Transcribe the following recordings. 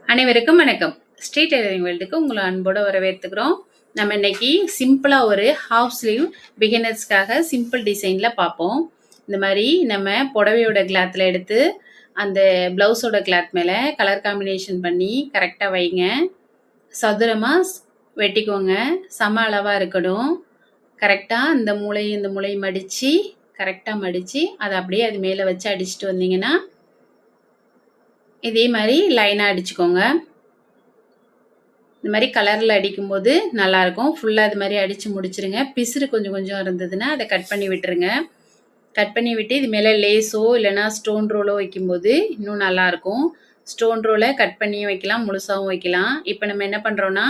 அனைவருக்கும் வணக்கம். Street tailoring வேர்ல்டுக்கு உங்களை அன்போடு வரவேற்றுக்கிறோம். நம்ம இன்னைக்கு சிம்பிளாக ஒரு ஹாஃப் ஸ்லீவ் பிகினர்ஸ்க்காக சிம்பிள் டிசைனில் பார்ப்போம். இந்த மாதிரி நம்ம புடவையோட கிளாத்தில் எடுத்து அந்த ப்ளவுஸோட கிளாத் மேலே கலர் காம்பினேஷன் பண்ணி கரெக்டாக வைங்க. சதுரமாக வெட்டிக்கோங்க. சம அளவாக இருக்கணும். கரெக்டாக இந்த மூளை மடித்து கரெக்டாக மடித்து அதை அப்படியே அது மேலே வச்சு அடிச்சுட்டு வந்தீங்கன்னா இதே மாதிரி லைனாக அடிச்சுக்கோங்க. இந்த மாதிரி கலரில் அடிக்கும்போது நல்லாயிருக்கும். ஃபுல்லாக இது மாதிரி அடித்து முடிச்சுருங்க. பிசுறு கொஞ்சம் கொஞ்சம் இருந்ததுன்னா அதை கட் பண்ணி விட்டுருங்க. கட் பண்ணி விட்டு இது மேலே லேஸோ இல்லைனா ஸ்டோன் ரோலோ வைக்கும்போது இன்னும் நல்லாயிருக்கும். ஸ்டோன் ரோலை கட் பண்ணியும் வைக்கலாம், முழுசாகவும் வைக்கலாம். இப்போ நம்ம என்ன பண்ணுறோன்னா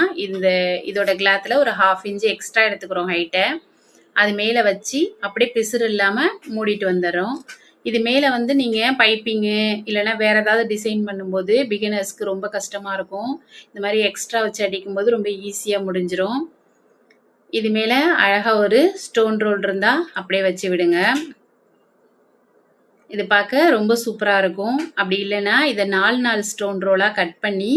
இதோட கிளாத்தில் ஒரு 1/2 இன்ச்சு எக்ஸ்ட்ரா எடுத்துக்கிறோம் ஹைட்டை. அது மேலே வச்சு அப்படியே பிசுறு இல்லாமல் மூடிட்டு வந்துடுறோம். இது மேலே நீங்கள் பைப்பிங்கு இல்லைனா வேறு ஏதாவது டிசைன் பண்ணும்போது பிகினர்ஸ்க்கு ரொம்ப கஷ்டமாக இருக்கும். இந்த மாதிரி எக்ஸ்ட்ரா வச்சு அடிக்கும்போது ரொம்ப ஈஸியாக முடிஞ்சிடும். இது மேலே அழகாக ஒரு ஸ்டோன் ரோல் இருந்தால் அப்படியே வச்சு விடுங்க. இது பார்க்க ரொம்ப சூப்பராக இருக்கும். அப்படி இல்லைன்னா இதை 4 ஸ்டோன் ரோலாக கட் பண்ணி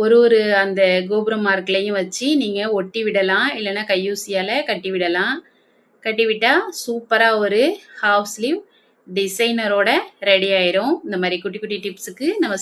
ஒரு அந்த கோபுரம் மார்க்லேயும் வச்சு நீங்கள் ஒட்டி விடலாம். இல்லைனா கையூசியால் கட்டி விடலாம். கட்டி விட்டால் சூப்பராக ஒரு ஹாஃப் ஸ்லீவ் டிசைனரோட ரெடி ஆயிரும். இந்த மாதிரி குட்டி குட்டி டிப்ஸுக்கு நம்ம